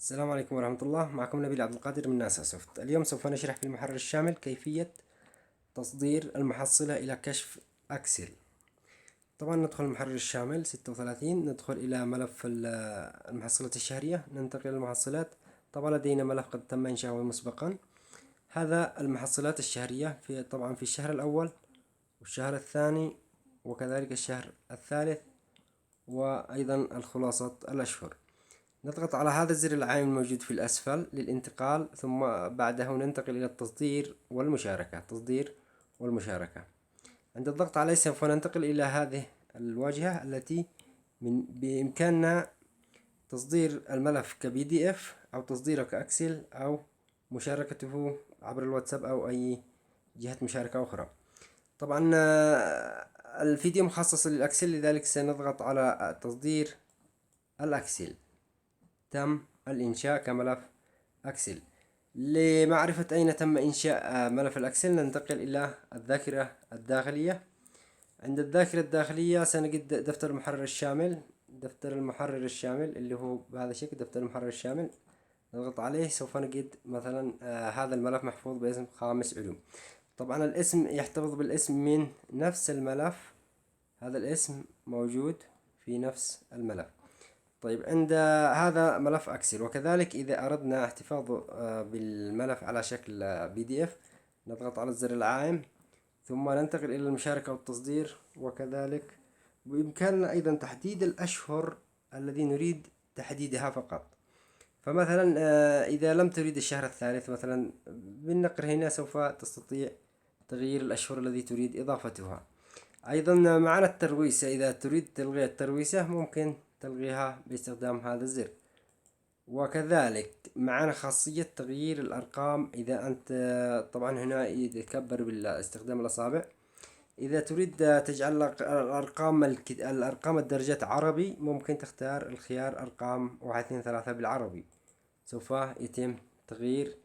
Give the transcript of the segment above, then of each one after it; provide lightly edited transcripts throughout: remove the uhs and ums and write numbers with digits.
السلام عليكم ورحمة الله. معكم نبيل عبد القادر من ناسا سوفت. اليوم سوف نشرح في المحرر الشامل كيفية تصدير المحصلة إلى كشف أكسل. طبعا ندخل المحرر الشامل 36، ندخل إلى ملف المحصلات الشهرية، ننتقل للمحصلات. طبعا لدينا ملف قد تم إنشاؤه مسبقا. هذا المحصلات الشهرية طبعا في الشهر الأول والشهر الثاني وكذلك الشهر الثالث، وأيضا الخلاصة الأشهر. نضغط على هذا الزر العام الموجود في الأسفل للانتقال، ثم بعده ننتقل إلى التصدير والمشاركة. تصدير والمشاركة، عند الضغط عليه سوف ننتقل إلى هذه الواجهة التي بإمكاننا تصدير الملف كبي دي اف أو تصديره كأكسل أو مشاركته عبر الواتساب أو أي جهة مشاركة أخرى. طبعا الفيديو مخصص للأكسل، لذلك سنضغط على تصدير الأكسل. تم الإنشاء كملف أكسل. لمعرفة أين تم إنشاء ملف الأكسل ننتقل إلى الذاكرة الداخلية. عند الذاكرة الداخلية سنجد دفتر المحرر الشامل. دفتر المحرر الشامل اللي هو بهذا الشكل، دفتر المحرر الشامل. نضغط عليه سوف نجد مثلا هذا الملف محفوظ باسم خامس علوم. طبعا الاسم يحتفظ بالاسم من نفس الملف، هذا الاسم موجود في نفس الملف. طيب، عند هذا ملف أكسل. وكذلك إذا أردنا احتفاظ بالملف على شكل بي دي اف نضغط على الزر العائم، ثم ننتقل إلى المشاركة والتصدير. وكذلك بإمكاننا أيضا تحديد الأشهر الذي نريد تحديدها فقط. فمثلا إذا لم تريد الشهر الثالث مثلا، بالنقر هنا سوف تستطيع تغيير الأشهر الذي تريد إضافتها. أيضا معنا الترويسة، إذا تريد تلغي الترويسة ممكن تلغيها باستخدام هذا الزر. وكذلك معنا خاصية تغيير الأرقام. إذا أنت طبعا هنا يتكبر باستخدام الأصابع، إذا تريد تجعل الأرقام الدرجات عربي ممكن تختار الخيار أرقام 1 2 3 بالعربي. سوف يتم تغيير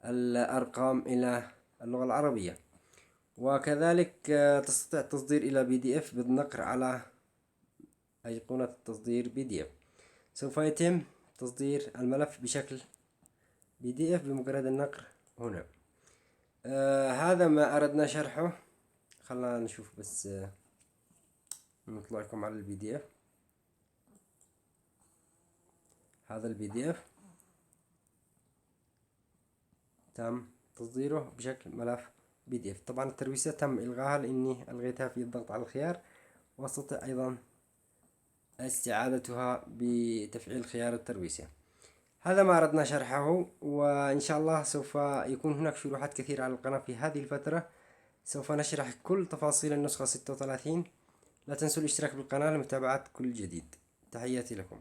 الأرقام إلى اللغة العربية. وكذلك تستطيع التصدير إلى بي دي اف بالنقر على أيقونة التصدير بي دي اف. سوف يتم تصدير الملف بشكل بي دي اف بمجرد النقر هنا. هذا ما أردنا شرحه. خلنا نشوف بس نطلع لكم على البي دي اف. هذا البي دي اف تم تصديره بشكل ملف بي دي اف. طبعا الترويسة تم إلغاها لأني ألغيتها في الضغط على الخيار، واستطيع أيضا استعادتها بتفعيل خيار الترويسة. هذا ما أردنا شرحه، وإن شاء الله سوف يكون هناك شروحات كثيرة على القناة في هذه الفترة. سوف نشرح كل تفاصيل النسخة 36. لا تنسوا الاشتراك بالقناة لمتابعة كل جديد. تحياتي لكم.